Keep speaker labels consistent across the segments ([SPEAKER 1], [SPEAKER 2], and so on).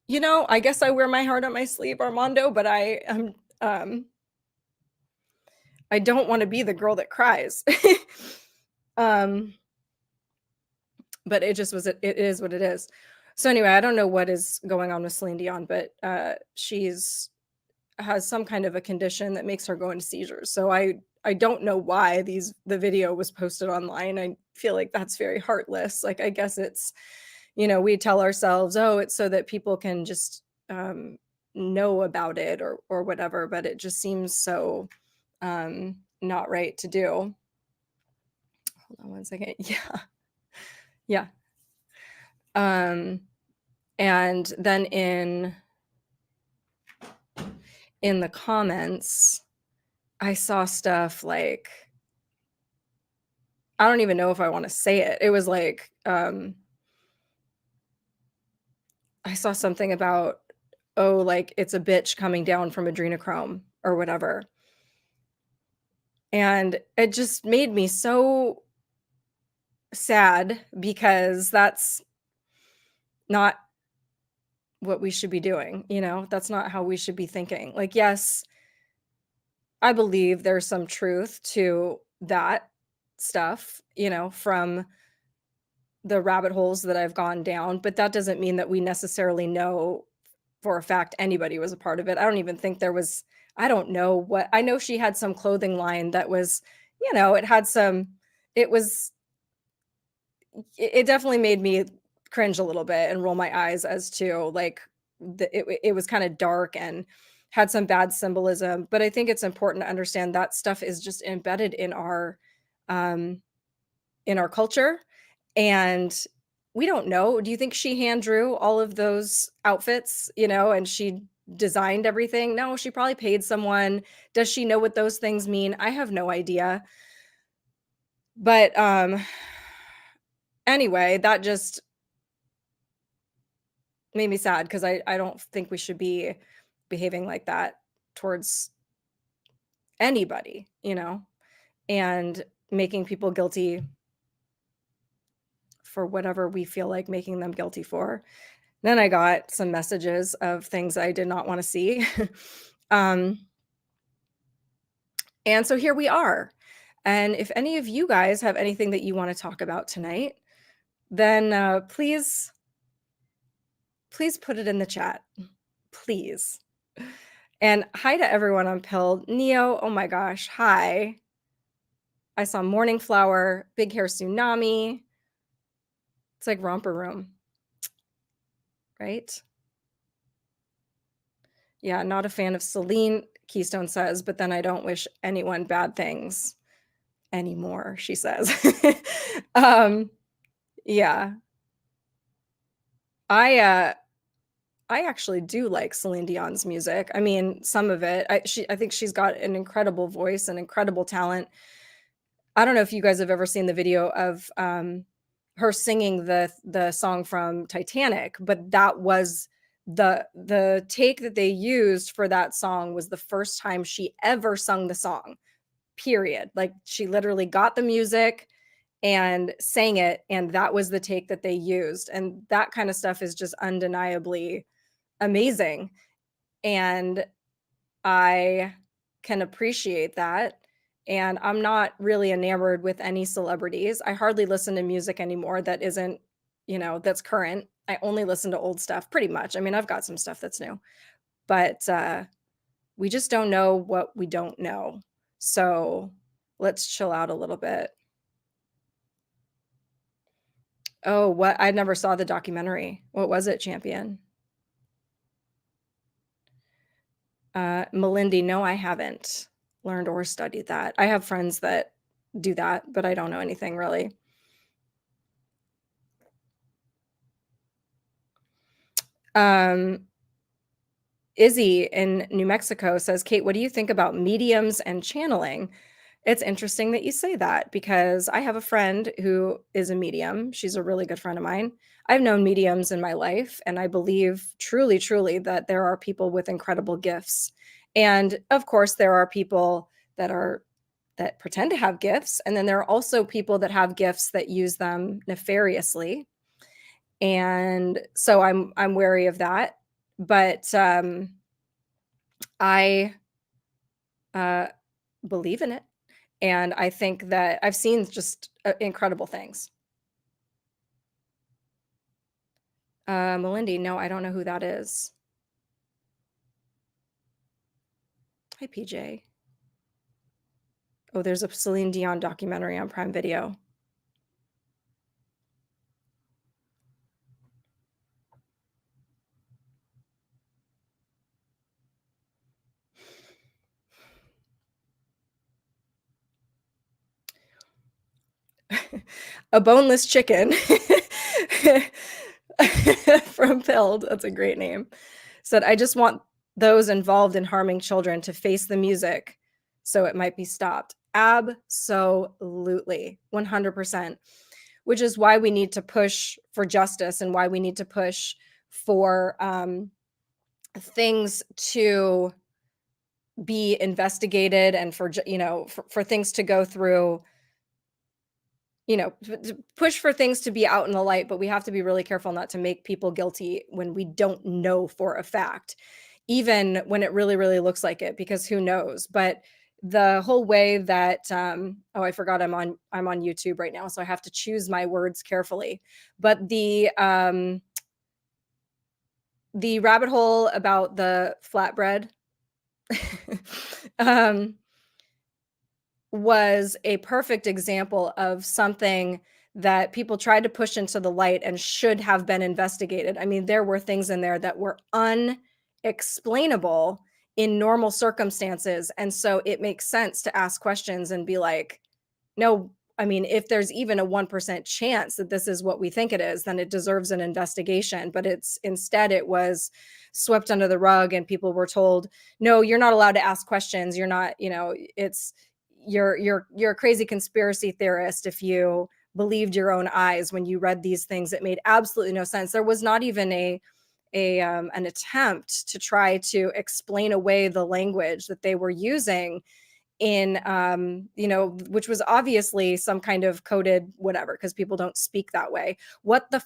[SPEAKER 1] I guess I wear my heart on my sleeve, Armando, but I don't want to be the girl that cries. um, but it is what it is. So anyway, I don't know what is going on with Celine Dion, but she's has some kind of a condition that makes her go into seizures. So I don't know why the video was posted online. I feel like that's very heartless. Like I guess it's, we tell ourselves, oh, it's so that people can just know about it or whatever, but it just seems so not right to do. Hold on one second. Yeah. Yeah. And then in the comments, I saw stuff like, I don't even know if I want to say it. It was like, I saw something about, oh, like it's a bitch coming down from adrenochrome or whatever. And it just made me so sad because that's not what we should be doing. That's not how we should be thinking. Like, yes, I believe there's some truth to that stuff, from the rabbit holes that I've gone down, but that doesn't mean that we necessarily know for a fact anybody was a part of it. I don't even think there was, I don't know what, I know she had some clothing line that was, it had some, it was, it definitely made me cringe a little bit and roll my eyes as to like it was kind of dark and had some bad symbolism. But I think it's important to understand that stuff is just embedded um in our culture, and we don't know. Do you think she hand drew all of those outfits, and she designed everything? No, she probably paid someone. Does she know what those things mean? I have no idea. But anyway, that just made me sad because I don't think we should be behaving like that towards anybody, and making people guilty for whatever we feel like making them guilty for. Then I got some messages of things I did not want to see. um, and so here we are. And if any of you guys have anything that you want to talk about tonight, then please put it in the chat. Please. And hi to everyone on Pill. Neo, oh my gosh, hi. I saw Morning Flower, Big Hair Tsunami. It's like Romper Room, right? Yeah, not a fan of Celine, Keystone says, but then I don't wish anyone bad things anymore, she says. Yeah. I actually do like Celine Dion's music. I mean, some of it. I think she's got an incredible voice and incredible talent. I don't know if you guys have ever seen the video of her singing the song from Titanic, but that was the take that they used for that song was the first time she ever sung the song. Period. Like she literally got the music and sang it, and that was the take that they used. And that kind of stuff is just undeniably amazing. And I can appreciate that. And I'm not really enamored with any celebrities. I hardly listen to music anymore that isn't, that's current. I only listen to old stuff pretty much. I mean, I've got some stuff that's new, but we just don't know what we don't know. So let's chill out a little bit. Oh, what? I never saw the documentary. What was it, Champion? Melindy, no, I haven't learned or studied that. I have friends that do that, but I don't know anything really. Izzy in New Mexico says, Kate, what do you think about mediums and channeling? It's interesting that you say that because I have a friend who is a medium. She's a really good friend of mine. I've known mediums in my life, and I believe truly, truly that there are people with incredible gifts. And of course, there are people that pretend to have gifts, and then there are also people that have gifts that use them nefariously. And so I'm wary of that. But, I, uh, believe in it, and I think that I've seen just, incredible things. Melindy, no, I don't know who that is. Hi, PJ. Oh, there's a Celine Dion documentary on Prime Video. A boneless chicken from Pilled, that's a great name, said, "I just want those involved in harming children to face the music so it might be stopped." Absolutely, 100%, which is why we need to push for justice and why we need to push for, things to be investigated and for for things to go through, push for things to be out in the light, but we have to be really careful not to make people guilty when we don't know for a fact, even when it really, really looks like it, because who knows? But the whole way that oh, I forgot I'm on YouTube right now, so I have to choose my words carefully. But the rabbit hole about the flatbread um was a perfect example of something that people tried to push into the light and should have been investigated. I mean, there were things in there that were unexplainable in normal circumstances, and so it makes sense to ask questions and be like, "No, I mean, if there's even a 1% chance that this is what we think it is, then it deserves an investigation." But it's instead it was swept under the rug and people were told, "No, you're not allowed to ask questions. You're not, it's you're a crazy conspiracy theorist if you believed your own eyes when you read these things." It made absolutely no sense. There was not even an attempt to try to explain away the language that they were using in which was obviously some kind of coded whatever, because people don't speak that way. What the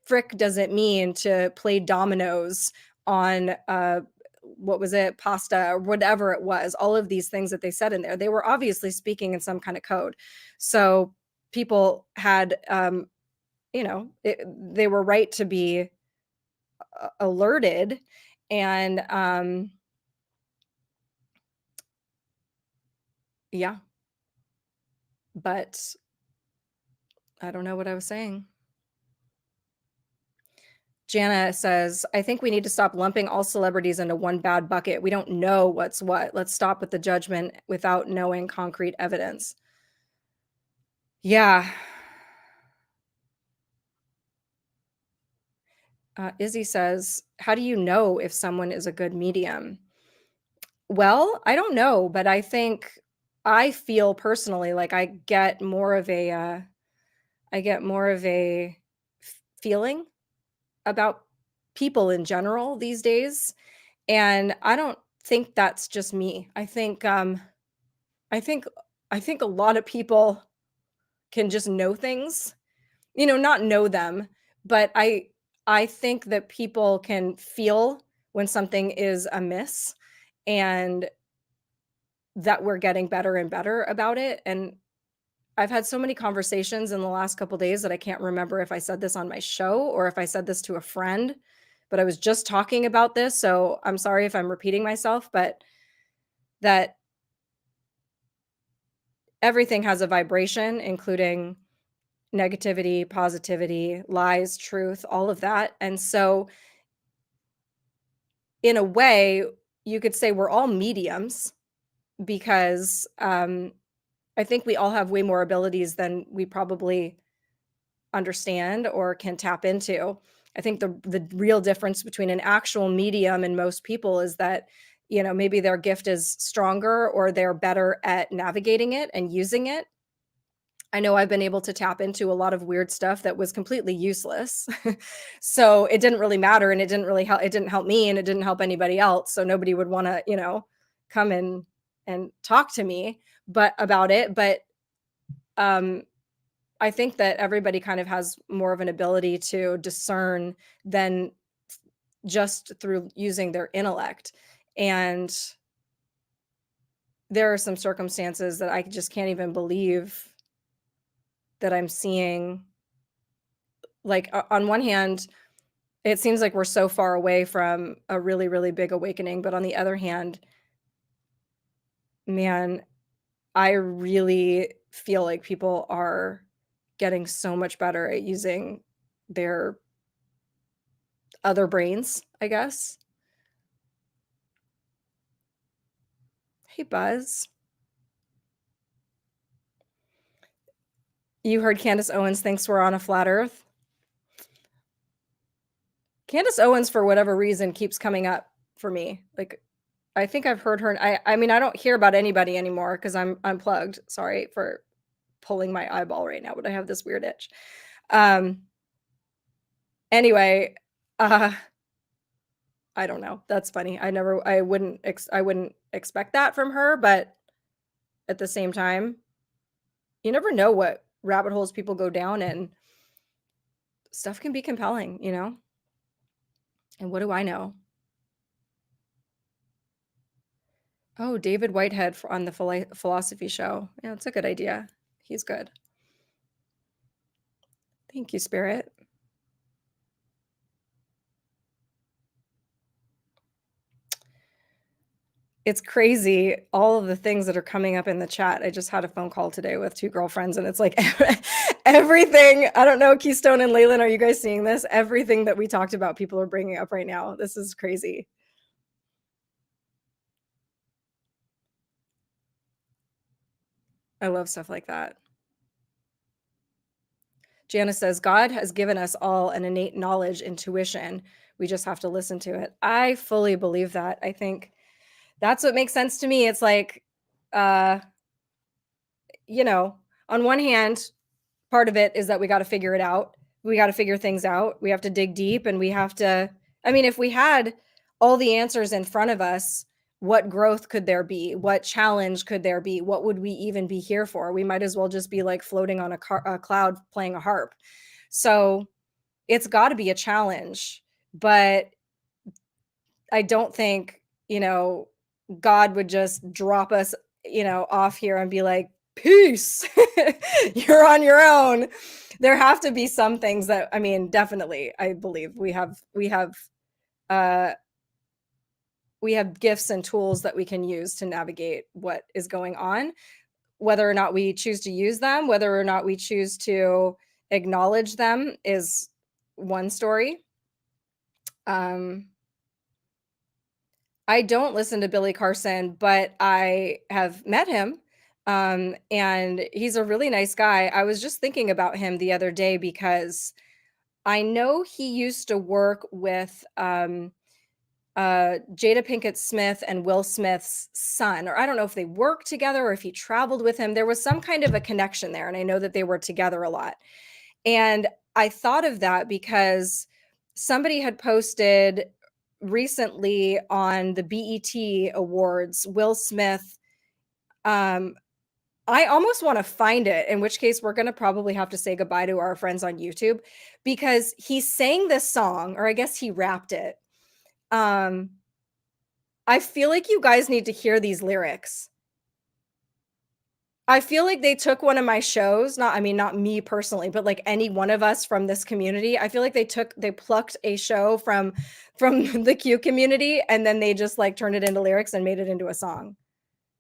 [SPEAKER 1] frick does it mean to play dominoes on what was it, pasta or whatever it was? All of these things that they said in there, they were obviously speaking in some kind of code. So people had they were right to be alerted. And yeah, but I don't know what I was saying. Jana says, "I think we need to stop lumping all celebrities into one bad bucket. We don't know what's what. Let's stop with the judgment without knowing concrete evidence." Yeah. Izzy says, "How do you know if someone is a good medium?" Well, I don't know, but I feel personally like I get more of a feeling about people in general these days, and I don't think that's just me. I think I think a lot of people can just know things, not know them, but I think that people can feel when something is amiss, and that we're getting better and better about it. And I've had so many conversations in the last couple days that I can't remember if I said this on my show or if I said this to a friend, but I was just talking about this, so I'm sorry if I'm repeating myself, but that everything has a vibration, including negativity, positivity, lies, truth, all of that. And so, in a way, you could say we're all mediums because I think we all have way more abilities than we probably understand or can tap into. I think the real difference between an actual medium and most people is that maybe their gift is stronger or they're better at navigating it and using it. I know I've been able to tap into a lot of weird stuff that was completely useless. So it didn't really matter and it didn't help me and it didn't help anybody else. So nobody would want to, come and talk to me but about it. But um I think that everybody kind of has more of an ability to discern than just through using their intellect. And there are some circumstances that I just can't even believe that I'm seeing. Like, on one hand, it seems like we're so far away from a really, really big awakening, but on the other hand, man, I really feel like people are getting so much better at using their other brains, I guess. Hey, Buzz. You heard Candace Owens thinks we're on a flat earth? Candace Owens, for whatever reason, keeps coming up for me. Like, I think I've heard her. I mean, I don't hear about anybody anymore because I'm unplugged. Sorry for pulling my eyeball right now, but I have this weird itch. Um, anyway, uh, I don't know. That's funny. I wouldn't expect that from her, but at the same time, you never know what rabbit holes people go down and stuff can be compelling, you know? And what do I know? Oh, David Whitehead on the philosophy show. Yeah, it's a good idea. He's good. Thank you, Spirit. It's crazy all of the things that are coming up in the chat. I just had a phone call today with 2 girlfriends, and it's like everything. I don't know, Keystone and Leyland, are you guys seeing this? Everything that we talked about, people are bringing up right now. This is crazy. I love stuff like that. Janice says, God has given us all an innate knowledge, intuition. We just have to listen to it. I fully believe that. I think that's what makes sense to me. It's like, uh, you know, on one hand, part of it is that we got to figure it out. We got to figure things out. We have to dig deep and we have to, I mean, if we had all the answers in front of us, what growth could there be? What challenge could there be? What would we even be here for? We might as well just be like floating on a cloud playing a harp. So it's got to be a challenge. But I don't think, God would just drop us, off here and be like, peace, you're on your own. There have to be some things that, I mean, definitely, I believe uh, we have gifts and tools that we can use to navigate what is going on. Whether or not we choose to use them, whether or not we choose to acknowledge them is one story. I don't listen to Billy Carson, but I have met him, and he's a really nice guy. I was just thinking about him the other day because I know he used to work with, Jada Pinkett Smith and Will Smith's son, or I don't know if they worked together or if he traveled with him. There was some kind of a connection there, and I know that they were together a lot. And I thought of that because somebody had posted recently on the BET Awards, Will Smith. Um, I almost want to find it, in which case we're going to probably have to say goodbye to our friends on YouTube because he sang this song, or I guess he rapped it. Um, I feel like you guys need to hear these lyrics. I feel like they took one of my shows, not me personally, but like any one of us from this community. I feel like they plucked a show from the Q community and then they just like turned it into lyrics and made it into a song.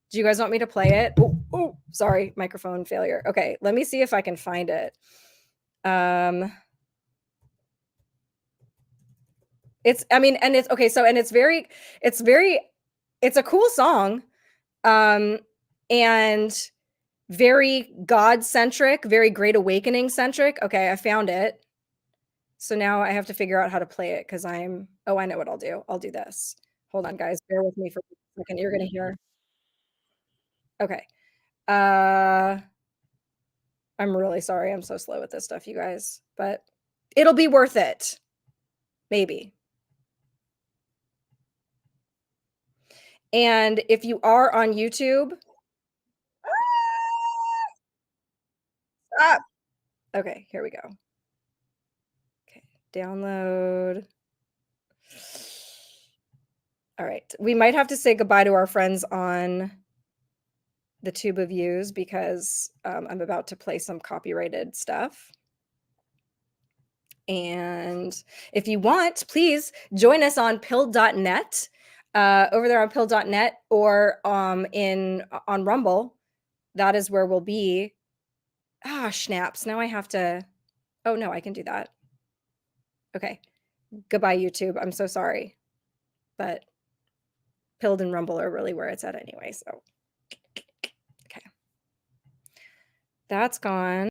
[SPEAKER 1] Do you guys want me to play it? Oh, sorry, microphone failure. Okay, let me see if I can find it. It's I mean, and it's okay, so and it's very it's a cool song. Um and very God centric, very Great Awakening centric. Okay, I found it. So now I have to figure out how to play it because I know what I'll do. I'll do this. Hold on, guys. Bear with me for a second. You're going to hear. Okay. Uh, I'm really sorry. I'm so slow with this stuff, you guys, but it'll be worth it. Maybe. And if you are on YouTube, stop. Okay, here we go. Okay, download. All right. We might have to say goodbye to our friends on the Tube of Views because I'm about to play some copyrighted stuff. And if you want, please join us on pill.net, over there on pill.net or on Rumble. That is where we'll be. Ah, schnapps. Now I have to. Oh, no, I can do that. Okay. Goodbye, YouTube. I'm so sorry. But Pilled and Rumble are really where it's at anyway. So, okay. That's gone.